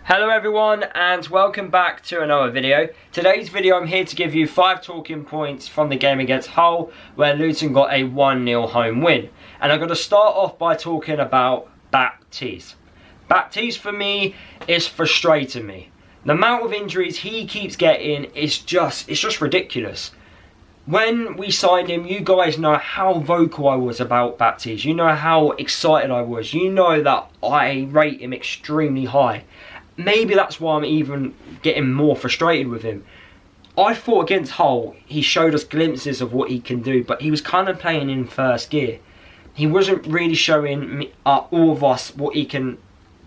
Hello everyone and welcome back to another video. Today's video I'm here to give you 5 talking points from the game against Hull where Luton got a 1-0 home win. And I'm going to start off by talking about Baptiste. Baptiste for me is frustrating me. The amount of injuries he keeps getting is just ridiculous. When we signed him, you guys know how vocal I was about Baptiste. You know how excited I was. You know that I rate him extremely high. Maybe that's why I'm even getting more frustrated with him. I thought against Hull, he showed us glimpses of what he can do, but he was kind of playing in first gear. He wasn't really showing all of us what he can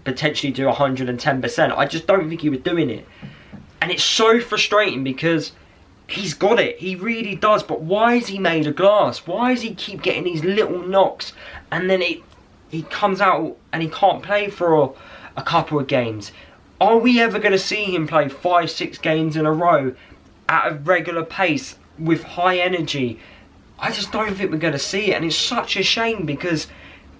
potentially do 110%. I just don't think he was doing it. And it's so frustrating because he's got it. He really does. But why is he made of glass? Why does he keep getting these little knocks and then he comes out and he can't play for a couple of games? Are we ever going to see him play 5-6 games in a row at a regular pace with high energy? I just don't think we're going to see it, and it's such a shame because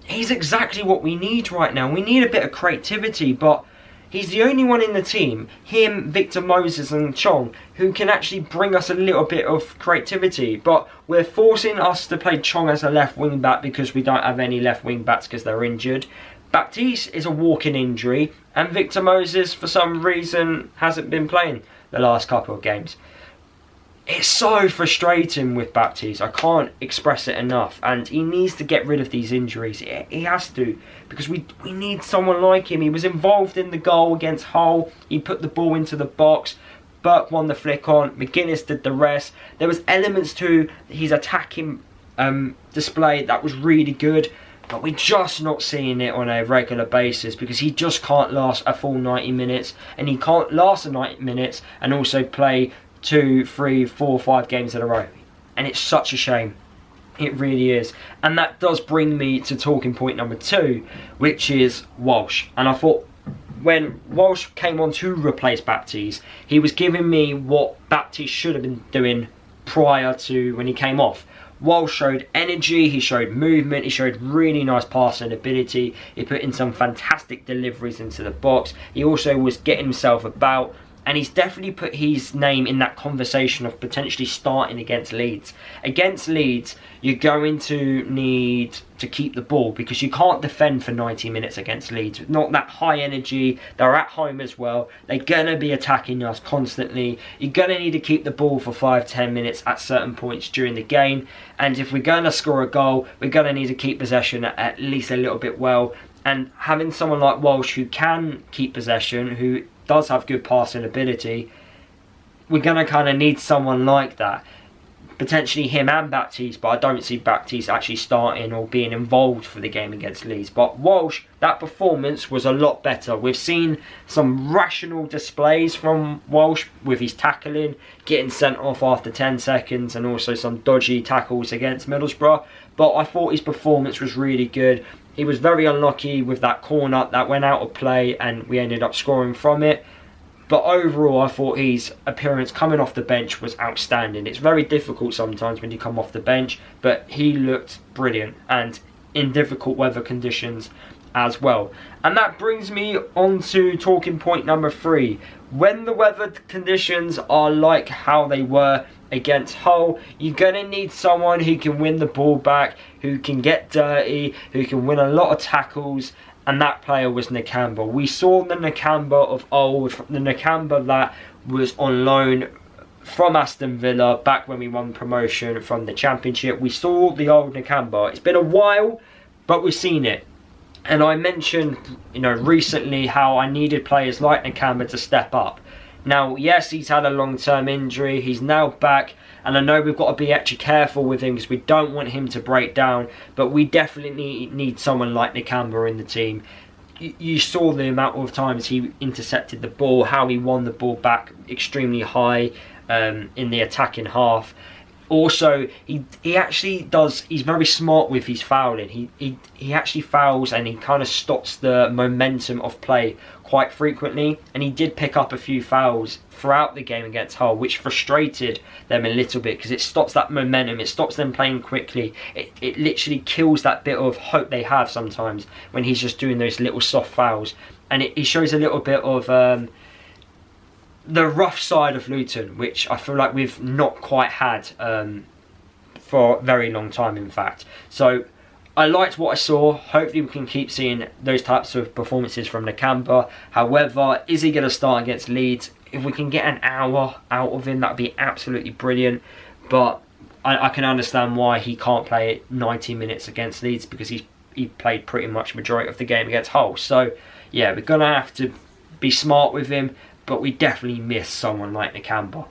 he's exactly what we need right now. We need a bit of creativity, but he's the only one in the team, him, Victor Moses and Chong, who can actually bring us a little bit of creativity. But we're forcing us to play Chong as a left wing back because we don't have any left wing backs because they're injured. Baptiste is a walking injury, and Victor Moses, for some reason, hasn't been playing the last couple of games. It's so frustrating with Baptiste. I can't express it enough, and he needs to get rid of these injuries. He has to, because we need someone like him. He was involved in the goal against Hull. He put the ball into the box. Burke won the flick on. McGuinness did the rest. There was elements to his attacking display that was really good. But we're just not seeing it on a regular basis because he just can't last a full 90 minutes. And he can't last the 90 minutes and also play 2, 3, 4, 5 games in a row. And it's such a shame. It really is. And that does bring me to talking point number 2, which is Walsh. And I thought when Walsh came on to replace Baptiste, he was giving me what Baptiste should have been doing prior to when he came off. Walsh showed energy, he showed movement, he showed really nice passing ability, he put in some fantastic deliveries into the box, he also was getting himself about, and he's definitely put his name in that conversation of potentially starting against Leeds. Against Leeds, you're going to need to keep the ball because you can't defend for 90 minutes against Leeds. Not that high energy, they're at home as well, they're going to be attacking us constantly. You're going to need to keep the ball for 5-10 minutes at certain points during the game, and if we're going to score a goal, we're going to need to keep possession at least a little bit well. And having someone like Walsh who can keep possession, who does have good passing ability, we're going to kind of need someone like that. Potentially him and Baptiste, but I don't see Baptiste actually starting or being involved for the game against Leeds. But Walsh, that performance was a lot better. We've seen some rational displays from Walsh with his tackling, getting sent off after 10 seconds, and also some dodgy tackles against Middlesbrough. But I thought his performance was really good. He was very unlucky with that corner that went out of play and we ended up scoring from it. But overall, I thought his appearance coming off the bench was outstanding. It's very difficult sometimes when you come off the bench, but he looked brilliant and in difficult weather conditions as well. And that brings me on to talking point number 3. When the weather conditions are like how they were against Hull, you're going to need someone who can win the ball back, who can get dirty, who can win a lot of tackles, and that player was NAKAMABA. We saw the NAKAMABA of old, the NAKAMABA that was on loan from Aston Villa back when we won promotion from the Championship. We saw the old NAKAMABA. It's been a while, but we've seen it. And I mentioned, recently how I needed players like NAKAMABA to step up. Now, yes, he's had a long-term injury. He's now back. And I know we've got to be extra careful with him because we don't want him to break down. But we definitely need someone like NAKAMABA in the team. You saw the amount of times he intercepted the ball, how he won the ball back extremely high in the attacking half. Also, he actually does, he's very smart with his fouling. He actually fouls and he kind of stops the momentum of play quite frequently. And he did pick up a few fouls throughout the game against Hull, which frustrated them a little bit because it stops that momentum, it stops them playing quickly. It literally kills that bit of hope they have sometimes when he's just doing those little soft fouls. and it shows a little bit of the rough side of Luton, which I feel like we've not quite had for a very long time, in fact. So I liked what I saw. Hopefully we can keep seeing those types of performances from NAKAMABA. However, is he going to start against Leeds? If we can get an hour out of him, that'd be absolutely brilliant. But I can understand why he can't play 90 minutes against Leeds, because he played pretty much majority of the game against Hull. So yeah, we're going to have to be smart with him, but we definitely miss someone like NAKAMABA.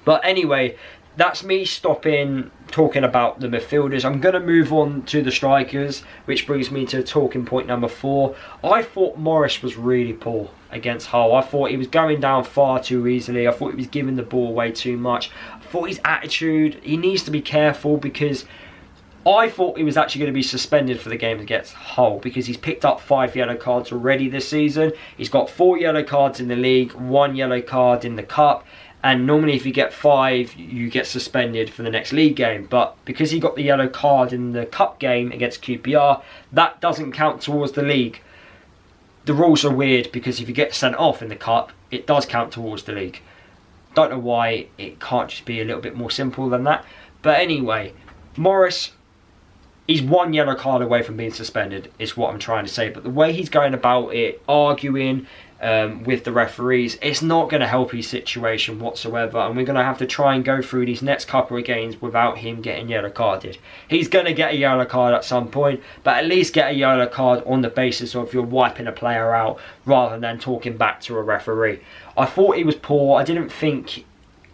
But anyway, that's me stopping talking about the midfielders. I'm going to move on to the strikers, which brings me to talking point number 4. I thought Morris was really poor against Hull. I thought he was going down far too easily. I thought he was giving the ball away too much. I thought his attitude, he needs to be careful, because I thought he was actually going to be suspended for the game against Hull, because he's picked up 5 yellow cards already this season. He's got 4 yellow cards in the league, 1 yellow card in the cup. And normally if you get 5, you get suspended for the next league game. But because he got the yellow card in the cup game against QPR, that doesn't count towards the league. The rules are weird, because if you get sent off in the cup, it does count towards the league. Don't know why it can't just be a little bit more simple than that. But anyway, Morris, he's 1 yellow card away from being suspended, is what I'm trying to say. But the way he's going about it, arguing with the referees, it's not going to help his situation whatsoever, and we're going to have to try and go through these next couple of games without him getting yellow carded. He's going to get a yellow card at some point, but at least get a yellow card on the basis of you're wiping a player out rather than talking back to a referee. I thought he was poor. I didn't think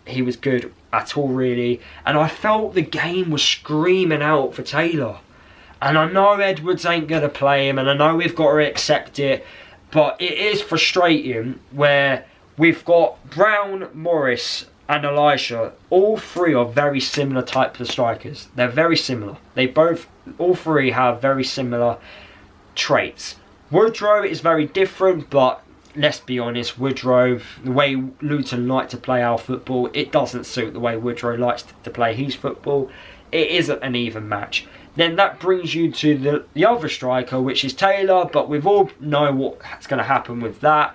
he was good at all, really, and I felt the game was screaming out for Taylor. And I know Edwards ain't going to play him, and I know we've got to accept it. But it is frustrating where we've got Brown, Morris and Elisha. All 3 are very similar types of strikers. They're very similar. All 3 have very similar traits. Woodrow is very different, but let's be honest, Woodrow, the way Luton like to play our football, it doesn't suit the way Woodrow likes to play his football. It isn't an even match. Then that brings you to the other striker, which is Taylor, but we've all know what's going to happen with that.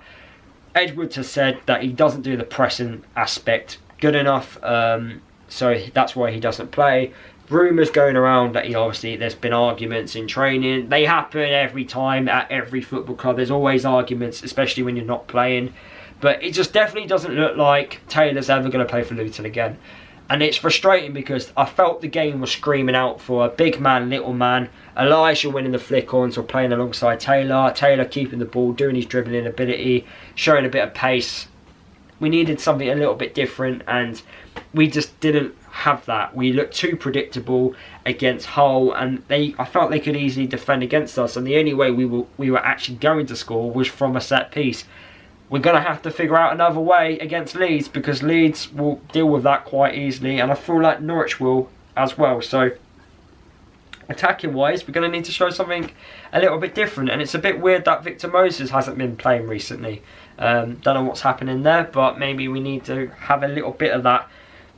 Edwards has said that he doesn't do the pressing aspect good enough, so that's why he doesn't play. Rumours going around that there's been arguments in training. They happen every time at every football club. There's always arguments, especially when you're not playing. But it just definitely doesn't look like Taylor's ever going to play for Luton again. And it's frustrating, because I felt the game was screaming out for a big man, little man. Elisha winning the flick-ons or playing alongside Taylor. Taylor keeping the ball, doing his dribbling ability, showing a bit of pace. We needed something a little bit different, and we just didn't have that. We looked too predictable against Hull, and I felt they could easily defend against us. And the only way we were actually going to score was from a set piece. We're going to have to figure out another way against Leeds, because Leeds will deal with that quite easily, and I feel like Norwich will as well. So attacking wise, we're going to need to show something a little bit different, and it's a bit weird that Victor Moses hasn't been playing recently. Don't know what's happening there, but maybe we need to have a little bit of that.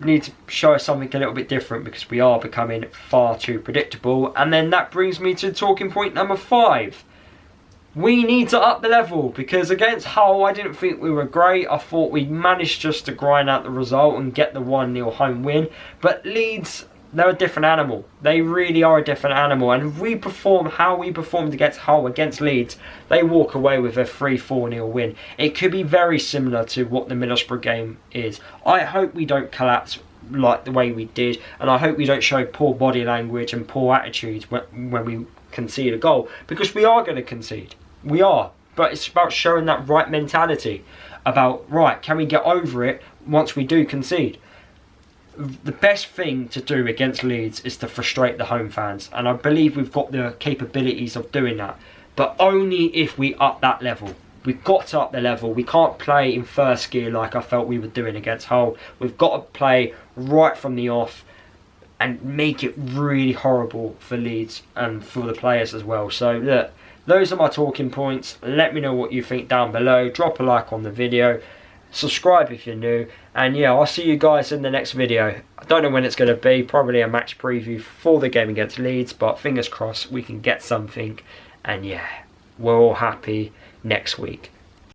We need to show us something a little bit different, because we are becoming far too predictable. And then that brings me to talking point number 5. We need to up the level, because against Hull I didn't think we were great. I thought we managed just to grind out the result and get the 1-0 home win. But Leeds, they're a different animal. They really are a different animal. And if we perform how we performed against Hull, against Leeds, they walk away with a 3-4-0 win. It could be very similar to what the Middlesbrough game is. I hope we don't collapse like the way we did, and I hope we don't show poor body language and poor attitudes when we concede a goal, because we are going to concede. We are, but it's about showing that right mentality about, right, can we get over it once we do concede? The best thing to do against Leeds is to frustrate the home fans, and I believe we've got the capabilities of doing that, but only if we up that level. We've got to up the level. We can't play in first gear like I felt we were doing against Hull. We've got to play right from the off and make it really horrible for Leeds and for the players as well. So look, those are my talking points. Let me know what you think down below. Drop a like on the video. Subscribe if you're new. And yeah, I'll see you guys in the next video. I don't know when it's going to be. Probably a match preview for the game against Leeds. But fingers crossed we can get something. And yeah, we're all happy. next week.